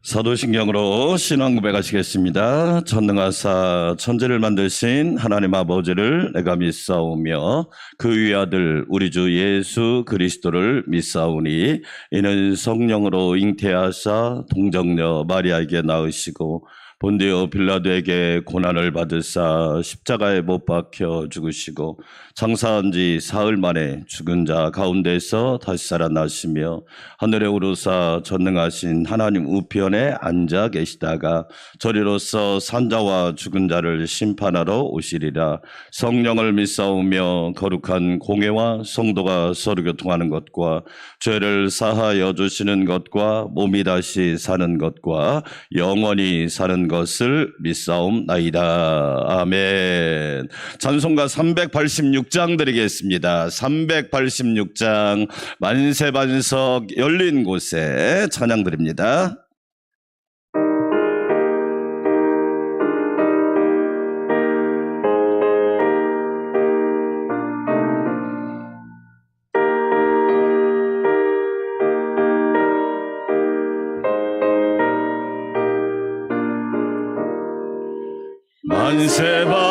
사도신경으로 신앙 고백하시겠습니다. 전능하사 천지를 만드신 하나님 아버지를 내가 믿사오며 그 위아들 우리 주 예수 그리스도를 믿사오니 이는 성령으로 잉태하사 동정녀 마리아에게 낳으시고 본디오 빌라도에게 고난을 받으사 십자가에 못 박혀 죽으시고 장사한 지 사흘 만에 죽은 자 가운데서 다시 살아나시며 하늘에 오르사 전능하신 하나님 우편에 앉아 계시다가 저리로서 산자와 죽은 자를 심판하러 오시리라. 성령을 믿사오며 거룩한 공회와 성도가 서로 교통하는 것과 죄를 사하여 주시는 것과 몸이 다시 사는 것과 영원히 사는 것을 믿사옵나이다. 아멘. 찬송가 386장 드리겠습니다. 386장 만세반석 열린 곳에 찬양 드립니다.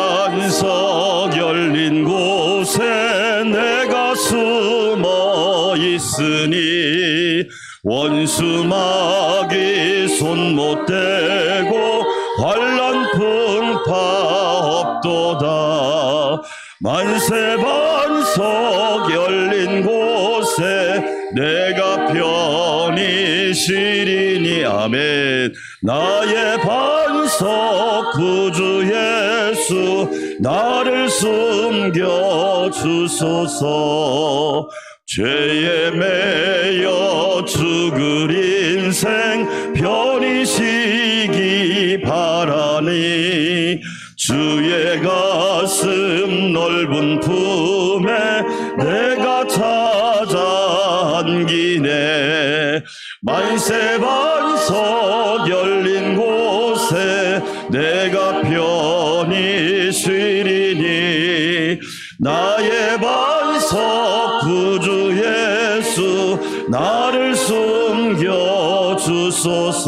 만세반석 열린 곳에 내가 숨어 있으니 원수마귀 손 못 대고 환난 풍파 없도다. 만세반석 열린 곳에 내가 편히 쉬리니 아멘. 나의 반석 구주 예수 나를 숨겨 주소서. 죄에 매여 죽을 인생 편히 쉬기 바라니 주의 가슴 넓은 품에 내가 찾아 안기네. 만세반석 열린 곳에 내가 편히 쉬리니 나의 반석 구주 예수 나를 숨겨 주소서.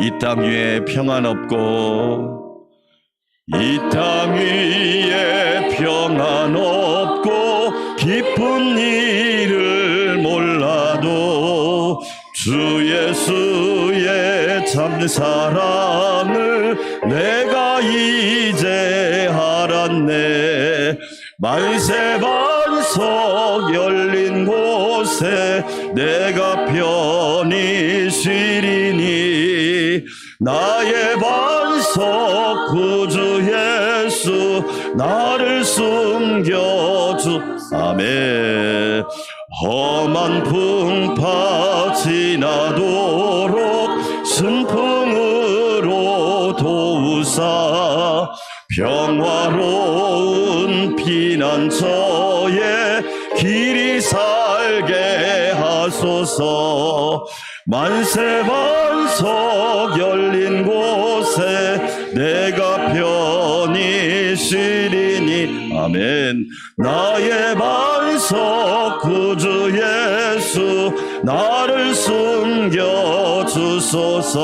이 땅 위에 평안 없고 이 땅 위에 평안 없고 기쁜 일을 몰라도 주 예수의 참 사랑을 내가 이제 알았네. 만세반석 열린 곳에 내가 편히 쉬리니 나의 반석 구주 예수 나를 숨겨주 아멘. 험한 풍파 지나도록 순풍으로 도우사 평화로운 피난처에 길이 살게 하소서. 만세반석 열린 곳에 내가 편히 쉬리니 아멘. 나의 반석 구주 예수 나를 숨겨 주소서.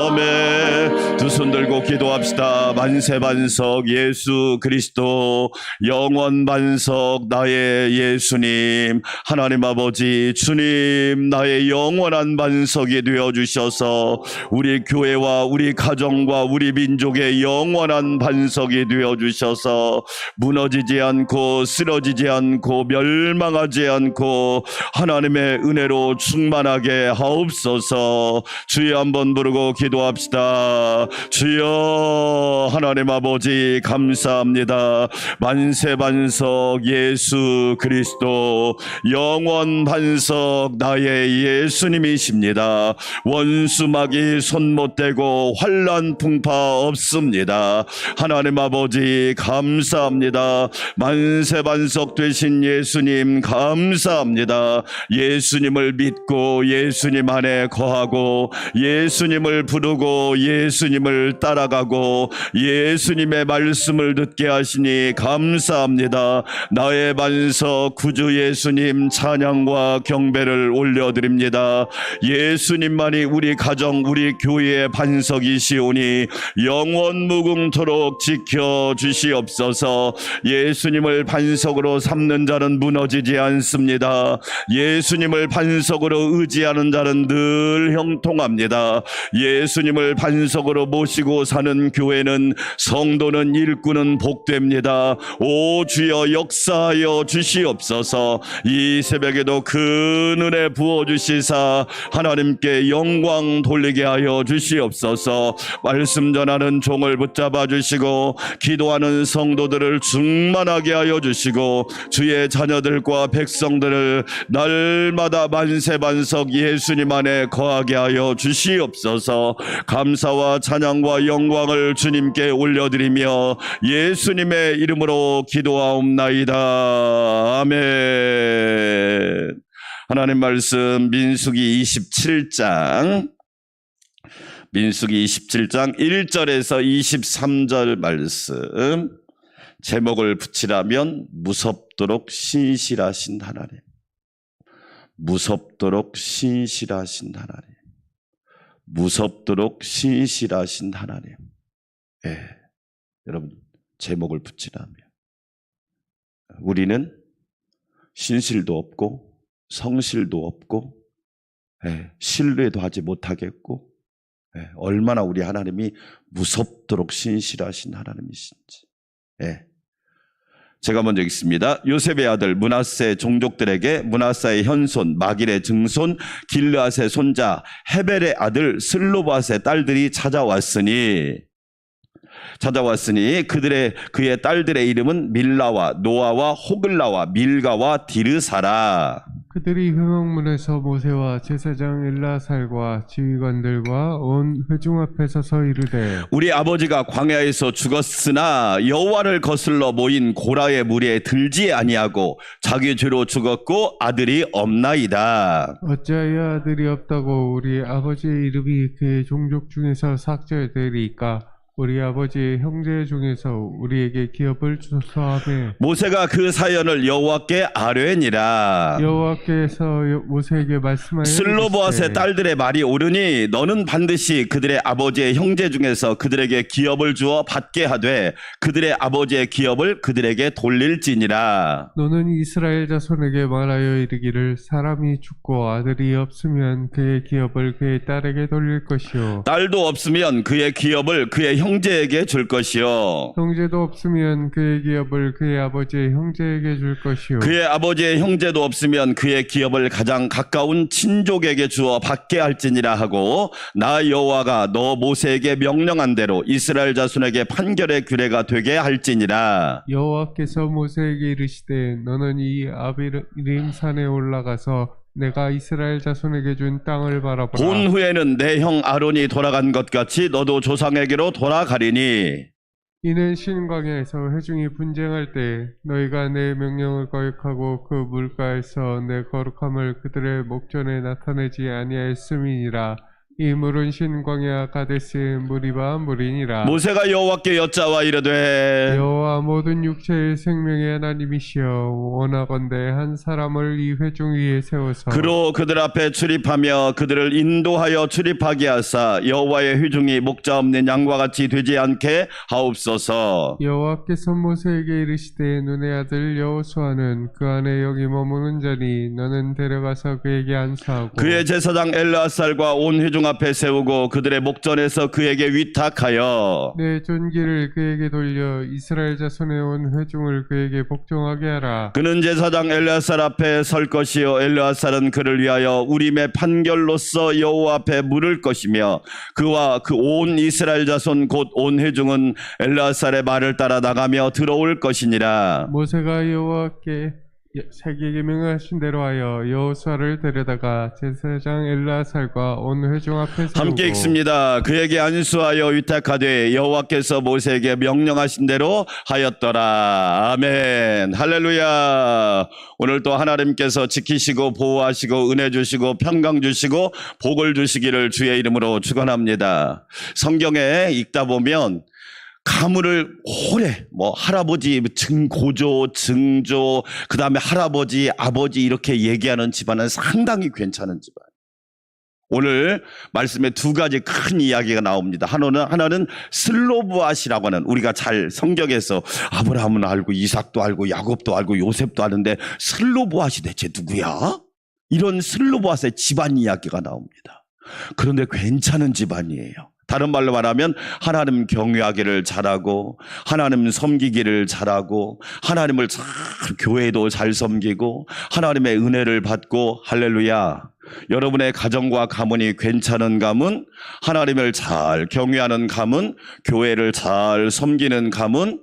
아멘. 두 손 들고 기도합시다. 만세반석 예수 그리스도 영원 반석 나의 예수님 하나님 아버지 주님 나의 영원한 반석이 되어주셔서 우리 교회와 우리 가정과 우리 민족의 영원한 반석이 되어주셔서 무너지지 않고 쓰러지지 않고 멸망하지 않고 하나님의 은혜로 충만하게 하옵소서. 주여 한번 부르고 기도합시다. 주여 하나님 아버지 감사합니다. 만세반석 예수 그리스도 영원 반석 나의 예수님이십니다. 원수막이 손 못 대고 환난 풍파 없습니다. 하나님 아버지 감사합니다. 만세반석 되신 예수님 감사합니다. 예수님을 믿고 예수님 안에 거하고 예수님을 부르고 예수님을 따라가고 예수님의 말씀을 듣게 하시니 감사합니다. 나의 반석 구주 예수님 찬양과 경배를 올려드립니다. 예수님만이 우리 가정 우리 교회의 반석이시오니 영원 무궁토록 지켜주시옵소서. 예수님을 반석으로 삼는 자는 무너지지 않습니다. 예수님을 반석으로 의지하는 자는 늘 형통합니다. 예수님을 반석으로 모시고 사는 교회는 성도는 일꾼은 복됩니다. 오 주여 역사하여 주시옵소서. 이 새벽에도 큰 은혜 부어주시사 하나님께 영광 돌리게 하여 주시옵소서. 말씀 전하는 종을 붙잡아 주시고 기도하는 성도들을 충만하게 하여 주시고 주의 자녀들과 백성들을 날마다 만세반석 예수님 안에 거하게 하여 주시옵소서. 감사와 찬양과 영광을 주님께 올려드리며 예수님의 이름으로 기도하옵나이다. 아멘. 하나님 말씀 민수기 27장 1절에서 23절 말씀 제목을 붙이라면 무섭도록 신실하신 하나님. 무섭도록 신실하신 하나님. 무섭도록 신실하신 하나님. 예, 여러분 제목을 붙이라면 우리는 신실도 없고 성실도 없고 신뢰도 하지 못하겠고 얼마나 우리 하나님이 무섭도록 신실하신 하나님이신지. 제가 먼저 읽습니다. 요셉의 아들 므낫세 종족들에게 므낫사의 현손 마길의 증손 길르앗의 손자 헤벨의 아들 슬로밧의 딸들이 찾아왔으니 그의 딸들의 이름은 밀라와 노아와 호글라와 밀가와 디르사라. 그들이 흥흥문에서 모세와 제사장 엘라살과 지휘관들과 온 회중 앞에 서서 이르되 우리 아버지가 광야에서 죽었으나 여호와를 거슬러 모인 고라의 무리에 들지 아니하고 자기 죄로 죽었고 아들이 없나이다. 어찌하여 아들이 없다고 우리 아버지의 이름이 그의 종족 중에서 삭제되리까? 우리 아버지의 형제 중에서 우리에게 기업을 주소서 하매 모세가 그 사연을 여호와께 아뢰니라. 여호와께서 모세에게 말씀하여 슬로보앗의 딸들의 말이 옳으니 너는 반드시 그들의 아버지의 형제 중에서 그들에게 기업을 주어 받게 하되 그들의 아버지의 기업을 그들에게 돌릴지니라. 너는 이스라엘 자손에게 말하여 이르기를 사람이 죽고 아들이 없으면 그의 기업을 그의 딸에게 돌릴 것이요 딸도 없으면 그의 기업을 그의 형제에게 줄 것이요 형제도 없으면 그의 기업을 그의 아버지의 형제에게 줄 것이요 그의 아버지의 형제도 없으면 그의 기업을 가장 가까운 친족에게 주어 받게 할지니라 하고 나 여호와가 너 모세에게 명령한 대로 이스라엘 자손에게 판결의 규례가 되게 할지니라. 여호와께서 모세에게 이르시되 너는 이 아비림 산에 올라가서 내가 이스라엘 자손에게 준 땅을 바라보라. 본 후에는 내 형 아론이 돌아간 것 같이 너도 조상에게로 돌아가리니 이는 신광야에서 회중이 분쟁할 때 너희가 내 명령을 거역하고 그 물가에서 내 거룩함을 그들의 목전에 나타내지 아니하였음이니라. 이 물은 신광야 가데스의 무리바 물이니라. 모세가 여호와께 여짜와 이르되 여호와 모든 육체의 생명의 하나님이시여 원하건대 한 사람을 이 회중 위에 세워서 그로 그들 앞에 출입하며 그들을 인도하여 출입하게 하사 여호와의 회중이 목자 없는 양과 같이 되지 않게 하옵소서. 여호와께서 모세에게 이르시되 눈의 아들 여호수아는 그 안에 여기 머무는 자니 너는 데려가서 그에게 안수하고 그의 제사장 엘르아살과 온 회중 앞에 세우고 그들의 목전에서 그에게 위탁하여 내 존귀를 그에게 돌려 이스라엘 자손의 온 회중을 그에게 복종하게 하라. 그는 제사장 엘르아살 앞에 설 것이요 엘르아살은 그를 위하여 우림의 판결로서 여호와 앞에 물을 것이며 그와 그 온 이스라엘 자손 곧 온 회중은 엘르아살의 말을 따라 나가며 들어올 것이니라. 모세가 여호와께 자기에게 명하신 대로 하여 여호수아를 데려다가 제사장 엘르아살과 온 회중 앞에 세우고 함께 읽습니다. 그에게 안수하여 위탁하되 여호와께서 모세에게 명령하신 대로 하였더라. 아멘. 할렐루야. 오늘 또 하나님께서 지키시고 보호하시고 은혜 주시고 평강 주시고 복을 주시기를 주의 이름으로 축원합니다. 성경에 읽다 보면 가문을 오래 할아버지 고조 증조 그다음에 할아버지 아버지 이렇게 얘기하는 집안은 상당히 괜찮은 집안. 오늘 말씀에 두 가지 큰 이야기가 나옵니다. 하나는 슬로브앗이라고 하는, 우리가 잘 성경에서 아브라함은 알고 이삭도 알고 야곱도 알고 요셉도 아는데 슬로브앗이 대체 누구야? 이런 슬로브앗의 집안 이야기가 나옵니다. 그런데 괜찮은 집안이에요. 다른 말로 말하면 하나님 경외하기를 잘하고 하나님 섬기기를 잘하고 하나님을 잘 교회도 잘 섬기고 하나님의 은혜를 받고, 할렐루야. 여러분의 가정과 가문이 괜찮은 가문, 하나님을 잘 경외하는 가문, 교회를 잘 섬기는 가문,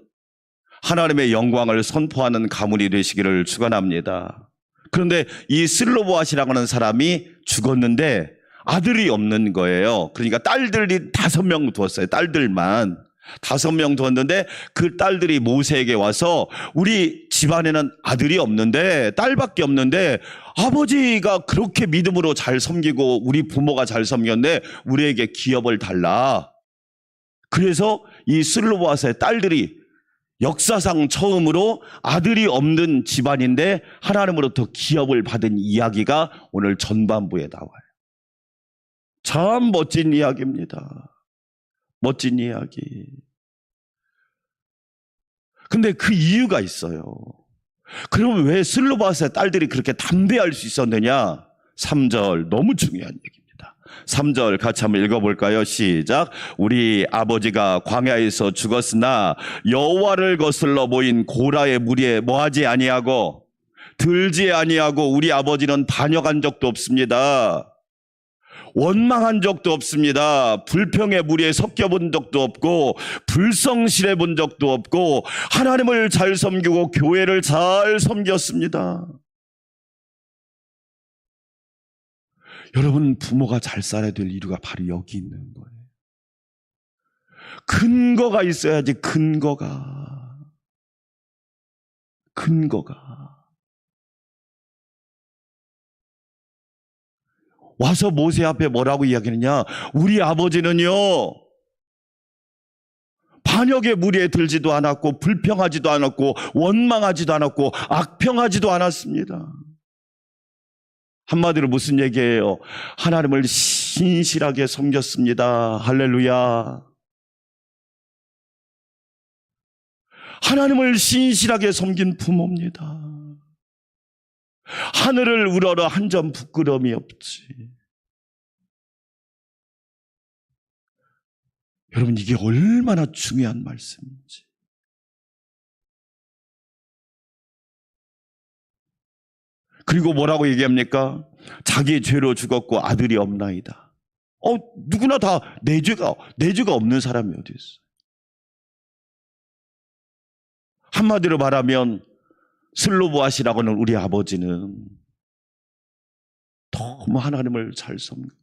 하나님의 영광을 선포하는 가문이 되시기를 축원합니다. 그런데 이 슬로보앗이라고 하는 사람이 죽었는데 아들이 없는 거예요. 그러니까 딸들이 5명 두었어요. 딸들만 5명 두었는데 그 딸들이 모세에게 와서 우리 집안에는 아들이 없는데 딸밖에 없는데 아버지가 그렇게 믿음으로 잘 섬기고 우리 부모가 잘 섬겼는데 우리에게 기업을 달라. 그래서 이 슬로보앗의 딸들이 역사상 처음으로 아들이 없는 집안인데 하나님으로부터 기업을 받은 이야기가 오늘 전반부에 나와요. 참 멋진 이야기입니다. 멋진 이야기. 근데 그 이유가 있어요. 그러면 왜 슬로바스의 딸들이 그렇게 담대할 수 있었느냐? 3절 너무 중요한 얘기입니다. 3절 같이 한번 읽어볼까요? 시작. 우리 아버지가 광야에서 죽었으나 여호와를 거슬러 모인 고라의 무리에 뭐하지 아니하고 들지 아니하고 우리 아버지는 반역한 적도 없습니다. 원망한 적도 없습니다. 불평의 무리에 섞여본 적도 없고 불성실해 본 적도 없고 하나님을 잘 섬기고 교회를 잘 섬겼습니다. 여러분, 부모가 잘 살아야 될 이유가 바로 여기 있는 거예요. 근거가 있어야지. 근거가 와서 모세 앞에 뭐라고 이야기하느냐? 우리 아버지는요 반역의 무리에 들지도 않았고 불평하지도 않았고 원망하지도 않았고 악평하지도 않았습니다. 한마디로 무슨 얘기예요? 하나님을 신실하게 섬겼습니다. 할렐루야. 하나님을 신실하게 섬긴 부모입니다. 하늘을 우러러 한 점 부끄러움이 없지. 여러분, 이게 얼마나 중요한 말씀인지. 그리고 뭐라고 얘기합니까? 자기 죄로 죽었고 아들이 없나이다. 누구나 다 내 죄가 없는 사람이 어디 있어? 한마디로 말하면 슬로보앗이라고 하는 우리 아버지는 너무 하나님을 잘 섬겼고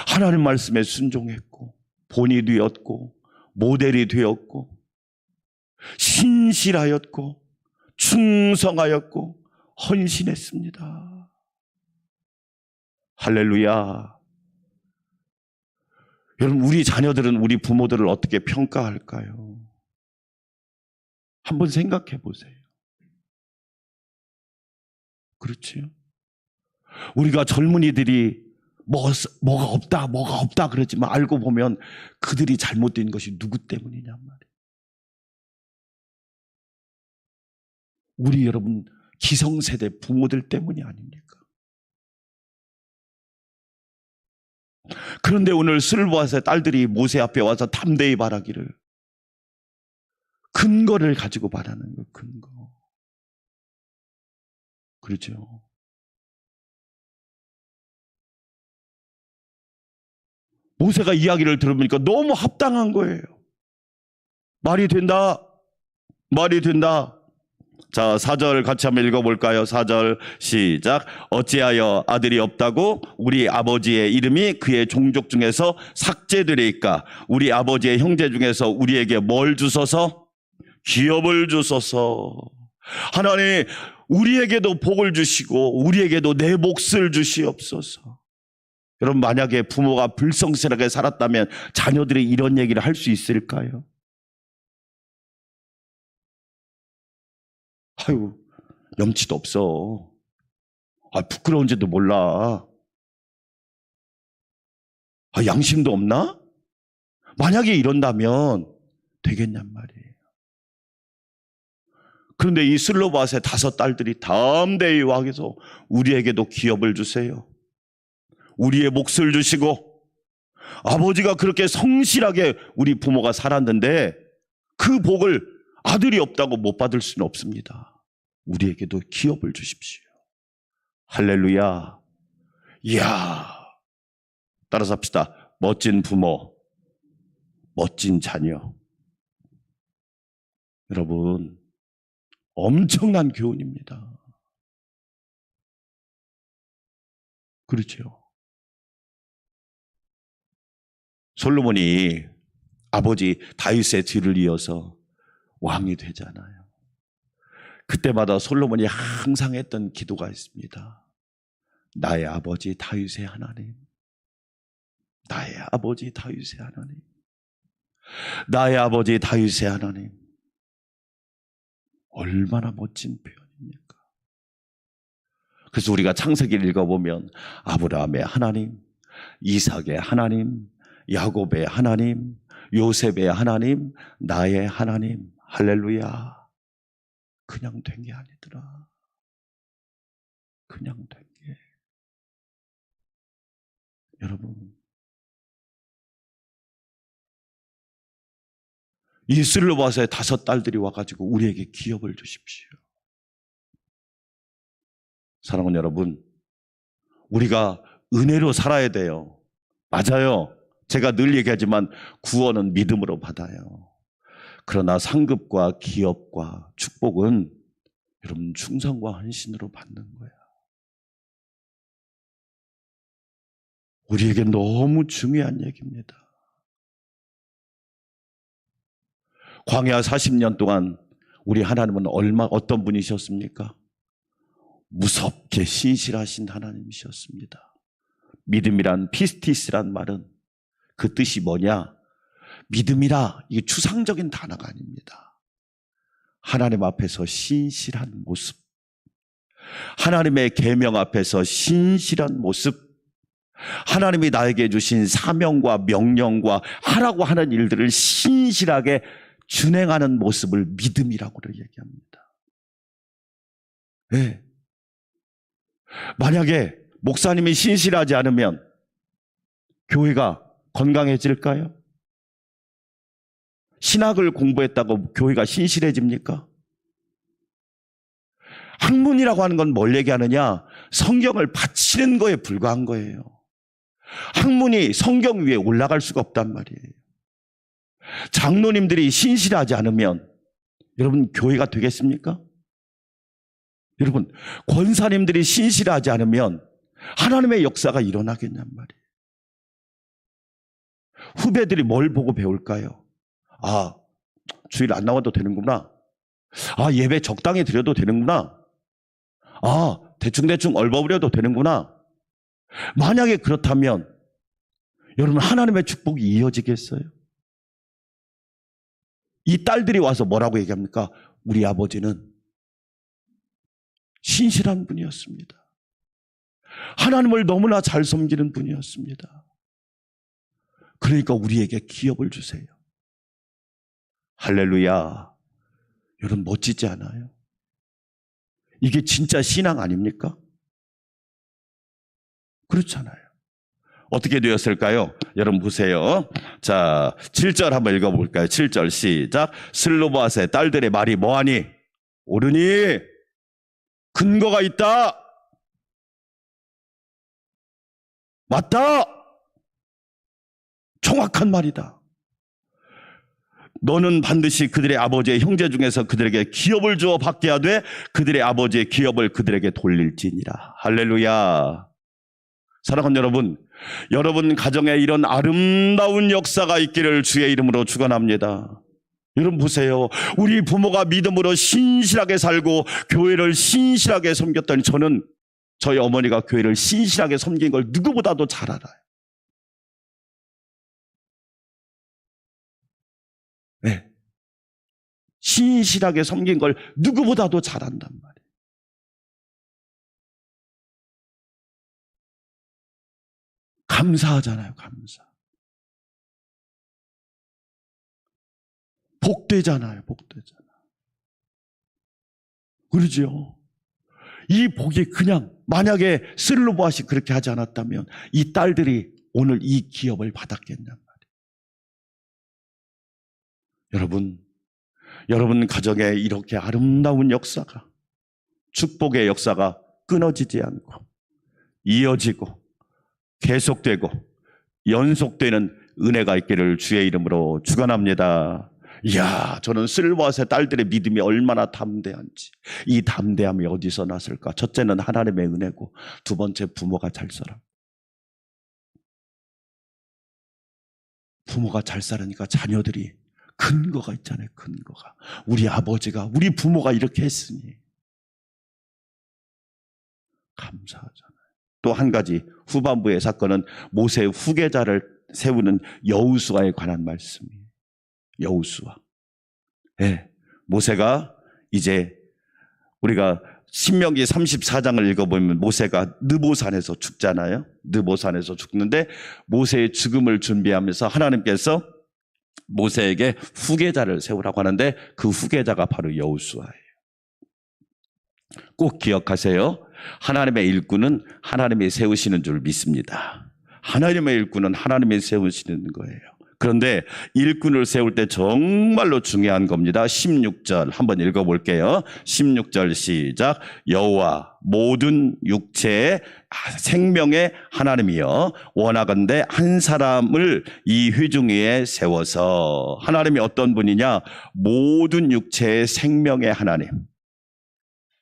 하나님 말씀에 순종했고 본이 되었고 모델이 되었고 신실하였고 충성하였고 헌신했습니다. 할렐루야. 여러분, 우리 자녀들은 우리 부모들을 어떻게 평가할까요? 한번 생각해 보세요. 그렇지요? 우리가 젊은이들이 뭐가 없다 그러지만 알고 보면 그들이 잘못된 것이 누구 때문이냔 말이에요. 우리 여러분 기성세대 부모들 때문이 아닙니까? 그런데 오늘 슬로바스의 딸들이 모세 앞에 와서 담대히 말하기를, 근거를 가지고 말하는 거, 근거. 그렇죠. 모세가 이야기를 들으니까 너무 합당한 거예요. 말이 된다. 말이 된다. 자, 4절 같이 한번 읽어볼까요? 4절 시작. 어찌하여 아들이 없다고 우리 아버지의 이름이 그의 종족 중에서 삭제되리까? 우리 아버지의 형제 중에서 우리에게 뭘 주소서? 기업을 주소서. 하나님, 우리에게도 복을 주시고 우리에게도 내 몫을 주시옵소서. 여러분, 만약에 부모가 불성실하게 살았다면 자녀들이 이런 얘기를 할 수 있을까요? 아유, 염치도 없어. 부끄러운지도 몰라. 양심도 없나? 만약에 이런다면 되겠냔 말이에요. 그런데 이 슬로바스의 5 딸들이 담대히 와서 우리에게도 기업을 주세요. 우리의 몫을 주시고, 아버지가 그렇게 성실하게 우리 부모가 살았는데 그 복을 아들이 없다고 못 받을 수는 없습니다. 우리에게도 기업을 주십시오. 할렐루야. 이야. 따라서 합시다. 멋진 부모, 멋진 자녀. 여러분, 엄청난 교훈입니다. 그렇죠. 솔로몬이 아버지 다윗의 뒤를 이어서 왕이 되잖아요. 그때마다 솔로몬이 항상 했던 기도가 있습니다. 나의 아버지 다윗의 하나님, 나의 아버지 다윗의 하나님, 나의 아버지 다윗의 하나님. 얼마나 멋진 표현입니까? 그래서 우리가 창세기를 읽어보면 아브라함의 하나님, 이삭의 하나님, 야곱의 하나님, 요셉의 하나님, 나의 하나님. 할렐루야. 그냥 된 게 아니더라. 그냥 된 게. 여러분, 이 슬로바스의 5 딸들이 와가지고 우리에게 기업을 주십시오. 사랑하는 여러분, 우리가 은혜로 살아야 돼요. 맞아요. 제가 늘 얘기하지만 구원은 믿음으로 받아요. 그러나 상급과 기업과 축복은 여러분 충성과 헌신으로 받는 거야. 우리에게 너무 중요한 얘기입니다. 광야 40년 동안 우리 하나님은 어떤 분이셨습니까? 무섭게 신실하신 하나님이셨습니다. 믿음이란 피스티스란 말은 그 뜻이 뭐냐? 믿음이라, 이게 추상적인 단어가 아닙니다. 하나님 앞에서 신실한 모습, 하나님의 계명 앞에서 신실한 모습, 하나님이 나에게 주신 사명과 명령과 하라고 하는 일들을 신실하게 준행하는 모습을 믿음이라고 얘기합니다. 네. 만약에 목사님이 신실하지 않으면 교회가 건강해질까요? 신학을 공부했다고 교회가 신실해집니까? 학문이라고 하는 건 뭘 얘기하느냐? 성경을 바치는 거에 불과한 거예요. 학문이 성경 위에 올라갈 수가 없단 말이에요. 장로님들이 신실하지 않으면 여러분 교회가 되겠습니까? 여러분 권사님들이 신실하지 않으면 하나님의 역사가 일어나겠냔 말이에요. 후배들이 뭘 보고 배울까요? 주일 안 나와도 되는구나. 예배 적당히 드려도 되는구나. 대충대충 얼버무려도 되는구나. 만약에 그렇다면 여러분 하나님의 축복이 이어지겠어요? 이 딸들이 와서 뭐라고 얘기합니까? 우리 아버지는 신실한 분이었습니다. 하나님을 너무나 잘 섬기는 분이었습니다. 그러니까 우리에게 기업을 주세요. 할렐루야. 여러분 멋지지 않아요? 이게 진짜 신앙 아닙니까? 그렇잖아요. 어떻게 되었을까요? 여러분 보세요. 자, 7절 한번 읽어볼까요? 7절 시작. 슬로바스의 딸들의 말이 뭐하니? 옳으니 근거가 있다. 맞다. 정확한 말이다. 너는 반드시 그들의 아버지의 형제 중에서 그들에게 기업을 주어 받게 하되 그들의 아버지의 기업을 그들에게 돌릴지니라. 할렐루야. 사랑하는 여러분, 여러분 가정에 이런 아름다운 역사가 있기를 주의 이름으로 축원합니다. 여러분 보세요. 우리 부모가 믿음으로 신실하게 살고 교회를 신실하게 섬겼더니 저는 저희 어머니가 교회를 신실하게 섬긴 걸 누구보다도 잘 알아요. 네. 신실하게 섬긴 걸 누구보다도 잘 안단 말이에요. 감사하잖아요, 감사. 복되잖아요, 복되잖아. 그러죠. 이 복이 그냥 만약에 슬로바시 그렇게 하지 않았다면 이 딸들이 오늘 이 기업을 받았겠냔 말이에요. 여러분 가정에 이렇게 아름다운 역사가, 축복의 역사가 끊어지지 않고 이어지고 계속되고 연속되는 은혜가 있기를 주의 이름으로 축원합니다. 이야, 저는 슬로바스의 딸들의 믿음이 얼마나 담대한지. 이 담대함이 어디서 났을까? 첫째는 하나님의 은혜고, 두 번째 부모가 잘 살아. 부모가 잘 살으니까 자녀들이 근거가 있잖아요, 근거가. 우리 아버지가, 우리 부모가 이렇게 했으니 감사하잖아요. 또 한 가지 후반부의 사건은 모세의 후계자를 세우는 여호수아에 관한 말씀이에요. 여호수아. 네, 모세가 이제 우리가 신명기 34장을 읽어보면 모세가 느보산에서 죽잖아요. 느보산에서 죽는데 모세의 죽음을 준비하면서 하나님께서 모세에게 후계자를 세우라고 하는데 그 후계자가 바로 여호수아예요. 꼭 기억하세요. 하나님의 일꾼은 하나님이 세우시는 줄 믿습니다. 하나님의 일꾼은 하나님이 세우시는 거예요. 그런데 일꾼을 세울 때 정말로 중요한 겁니다. 16절 한번 읽어볼게요. 16절 시작. 여호와 모든 육체의 생명의 하나님이여 원하건대 한 사람을 이 회중 위에 세워서. 하나님이 어떤 분이냐? 모든 육체의 생명의 하나님.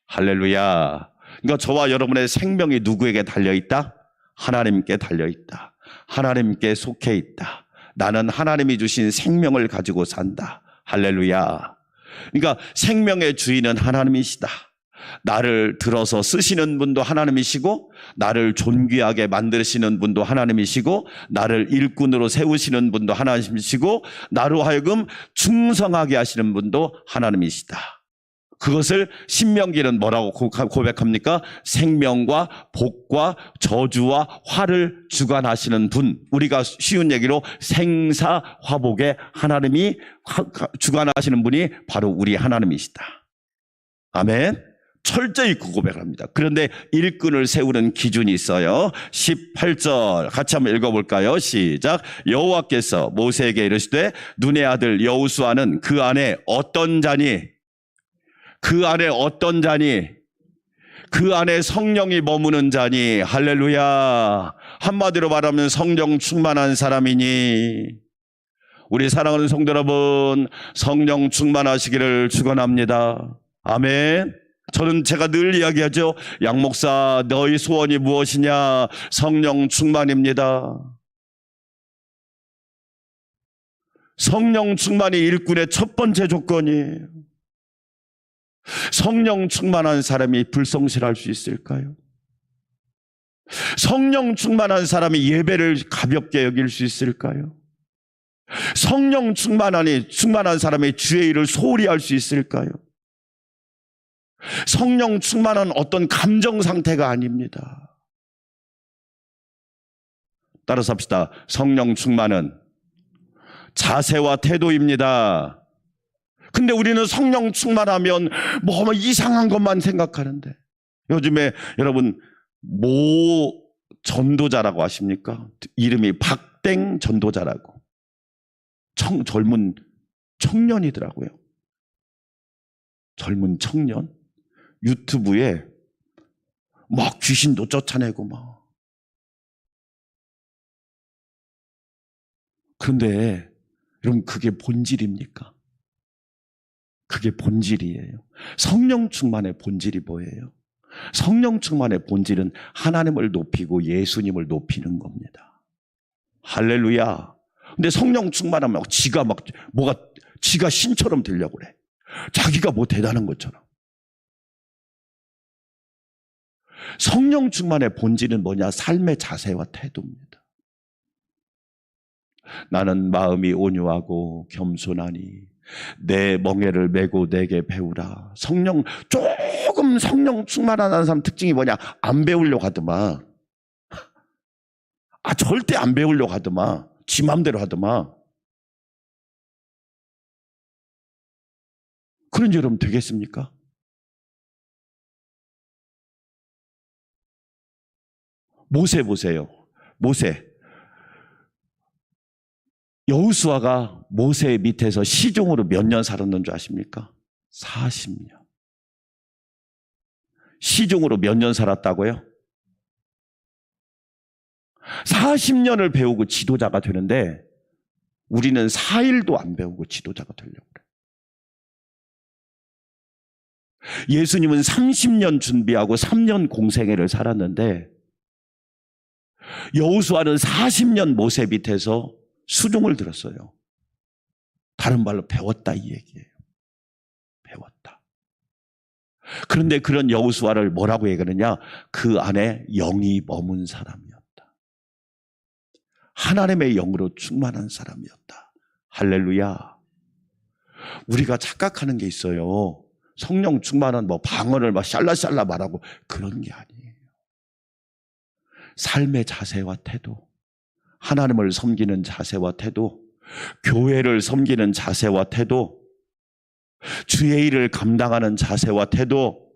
할렐루야. 그러니까 저와 여러분의 생명이 누구에게 달려있다? 하나님께 달려있다. 하나님께 속해 있다. 나는 하나님이 주신 생명을 가지고 산다. 할렐루야. 그러니까 생명의 주인은 하나님이시다. 나를 들어서 쓰시는 분도 하나님이시고, 나를 존귀하게 만드시는 분도 하나님이시고, 나를 일꾼으로 세우시는 분도 하나님이시고, 나로 하여금 충성하게 하시는 분도 하나님이시다. 그것을 신명기는 뭐라고 고백합니까? 생명과 복과 저주와 화를 주관하시는 분. 우리가 쉬운 얘기로 생사화복의 하나님이 주관하시는 분이 바로 우리 하나님이시다. 아멘. 철저히 그 고백을 합니다. 그런데 일꾼을 세우는 기준이 있어요. 18절 같이 한번 읽어볼까요? 시작. 여호와께서 모세에게 이르시되 눈의 아들 여호수아는 그 안에 어떤 자니? 그 안에 어떤 자니? 그 안에 성령이 머무는 자니? 할렐루야. 한마디로 말하면 성령 충만한 사람이니. 우리 사랑하는 성도 여러분, 성령 충만하시기를 축원합니다. 아멘. 저는 제가 늘 이야기하죠. 양 목사, 너희 소원이 무엇이냐? 성령 충만입니다. 성령 충만이 일꾼의 첫 번째 조건이에요. 성령 충만한 사람이 불성실할 수 있을까요? 성령 충만한 사람이 예배를 가볍게 여길 수 있을까요? 성령 충만한 사람이 주의 일을 소홀히 할 수 있을까요? 성령 충만한 어떤 감정 상태가 아닙니다. 따라서 합시다. 성령 충만은 자세와 태도입니다. 근데 우리는 성령 충만하면 뭐 이상한 것만 생각하는데, 요즘에 여러분 전도자라고 아십니까? 이름이 박땡 전도자라고. 젊은 청년이더라고요. 젊은 청년. 유튜브에 막 귀신도 쫓아내고 막. 그런데 여러분, 그게 본질입니까? 그게 본질이에요. 성령 충만의 본질이 뭐예요? 성령 충만의 본질은 하나님을 높이고 예수님을 높이는 겁니다. 할렐루야. 근데 성령 충만하면 지가 신처럼 되려고 그래. 자기가 뭐 대단한 것처럼. 성령 충만의 본질은 뭐냐? 삶의 자세와 태도입니다. 나는 마음이 온유하고 겸손하니 내 멍에를 메고 내게 배우라. 조금 성령 충만한 사람 특징이 뭐냐? 안 배우려고 하더만. 절대 안 배우려고 하더만. 지 맘대로 하더만. 그런 여러분 되겠습니까? 모세 보세요. 모세. 여호수아가 모세 밑에서 시종으로 몇 년 살았는 줄 아십니까? 40년. 시종으로 몇 년 살았다고요? 40년을 배우고 지도자가 되는데 우리는 4일도 안 배우고 지도자가 되려고 그래. 예수님은 30년 준비하고 3년 공생애를 살았는데 여호수아는 40년 모세 밑에서 수종을 들었어요. 다른 말로 배웠다 이 얘기예요. 배웠다. 그런데 그런 여호수아를 뭐라고 얘기하느냐? 그 안에 영이 머문 사람이었다. 하나님의 영으로 충만한 사람이었다. 할렐루야. 우리가 착각하는 게 있어요. 성령 충만한 방언을 샬라샬라 말하고 그런 게 아니에요. 삶의 자세와 태도, 하나님을 섬기는 자세와 태도, 교회를 섬기는 자세와 태도, 주의 일을 감당하는 자세와 태도,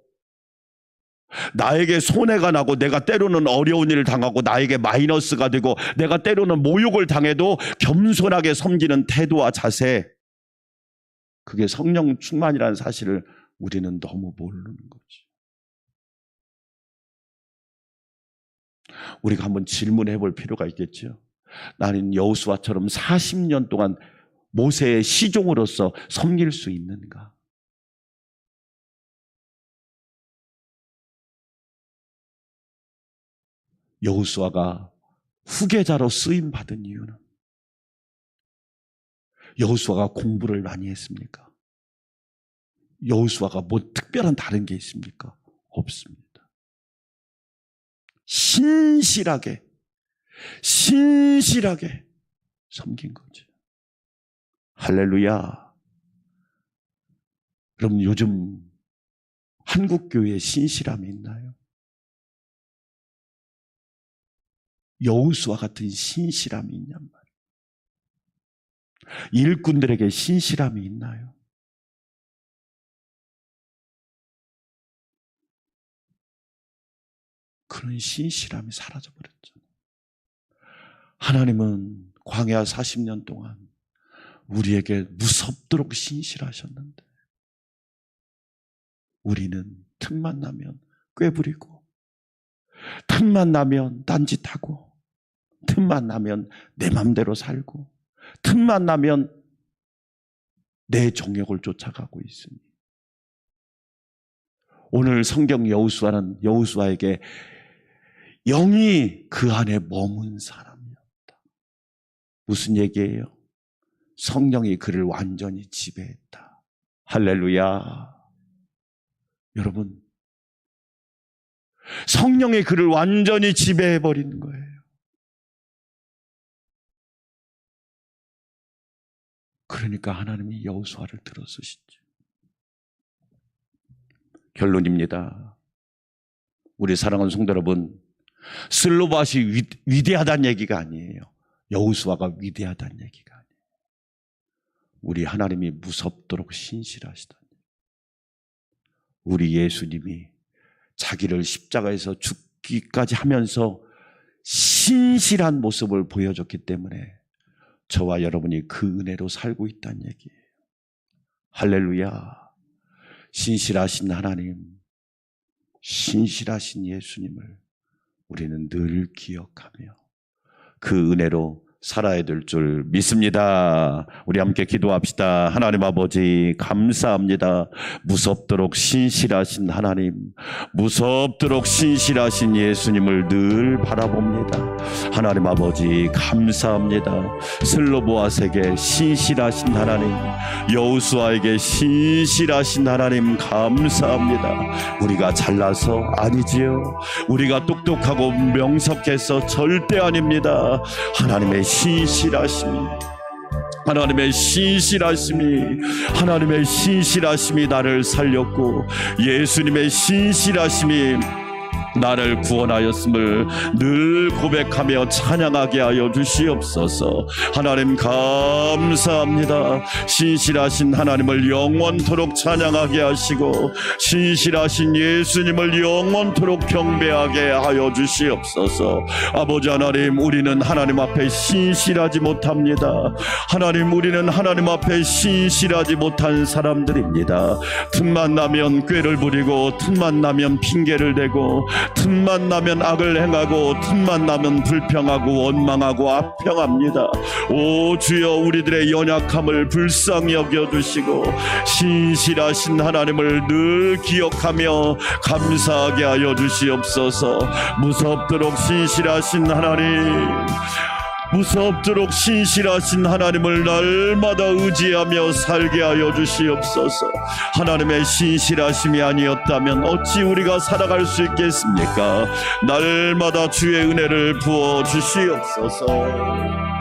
나에게 손해가 나고 내가 때로는 어려운 일을 당하고 나에게 마이너스가 되고 내가 때로는 모욕을 당해도 겸손하게 섬기는 태도와 자세, 그게 성령 충만이라는 사실을 우리는 너무 모르는 거지. 우리가 한번 질문해 볼 필요가 있겠죠. 나는 여호수아처럼 40년 동안 모세의 시종으로서 섬길 수 있는가? 여호수아가 후계자로 쓰임 받은 이유는 여호수아가 공부를 많이 했습니까? 여호수아가 뭐 특별한 다른 게 있습니까? 없습니다. 신실하게 섬긴 거죠. 할렐루야. 그럼 요즘 한국교회에 신실함이 있나요? 여호수아 같은 신실함이 있냔 말이에요. 일꾼들에게 신실함이 있나요? 그런 신실함이 사라져버렸잖아요. 하나님은 광야 40년 동안 우리에게 무섭도록 신실하셨는데 우리는 틈만 나면 꾀부리고 틈만 나면 딴짓하고 틈만 나면 내 맘대로 살고 틈만 나면 내 정욕을 쫓아가고 있으니 오늘 성경 여호수아는 여호수아에게 영이 그 안에 머문 사람이었다. 무슨 얘기예요? 성령이 그를 완전히 지배했다. 할렐루야. 여러분, 성령이 그를 완전히 지배해버리는 거예요. 그러니까 하나님이 여호수아를 들어쓰시죠. 결론입니다. 우리 사랑하는 성도 여러분, 슬로바시 위대하다는 얘기가 아니에요. 여호수아가 위대하다는 얘기가 아니에요. 우리 하나님이 무섭도록 신실하시다니. 우리 예수님이 자기를 십자가에서 죽기까지 하면서 신실한 모습을 보여줬기 때문에 저와 여러분이 그 은혜로 살고 있다는 얘기예요. 할렐루야. 신실하신 하나님, 신실하신 예수님을 우리는 늘 기억하며 그 은혜로 살아야 될 줄 믿습니다. 우리 함께 기도합시다. 하나님 아버지 감사합니다. 무섭도록 신실하신 하나님, 무섭도록 신실하신 예수님을 늘 바라봅니다. 하나님 아버지 감사합니다. 슬로보아스에게 신실하신 하나님, 여호수아에게 신실하신 하나님 감사합니다. 우리가 잘나서 아니지요. 우리가 똑똑하고 명석해서 절대 아닙니다. 하나님의 신실하심이, 하나님의 신실하심이 나를 살렸고 예수님의 신실하심이 나를 구원하였음을 늘 고백하며 찬양하게 하여 주시옵소서. 하나님 감사합니다. 신실하신 하나님을 영원토록 찬양하게 하시고 신실하신 예수님을 영원토록 경배하게 하여 주시옵소서. 아버지 하나님, 우리는 하나님 앞에 신실하지 못합니다. 하나님, 우리는 하나님 앞에 신실하지 못한 사람들입니다. 틈만 나면 꾀를 부리고 틈만 나면 핑계를 대고 틈만 나면 악을 행하고 틈만 나면 불평하고 원망하고 압평합니다. 오 주여, 우리들의 연약함을 불쌍히 여겨주시고 신실하신 하나님을 늘 기억하며 감사하게 하여 주시옵소서. 무섭도록 신실하신 하나님, 무섭도록 신실하신 하나님을 날마다 의지하며 살게 하여 주시옵소서. 하나님의 신실하심이 아니었다면 어찌 우리가 살아갈 수 있겠습니까? 날마다 주의 은혜를 부어 주시옵소서.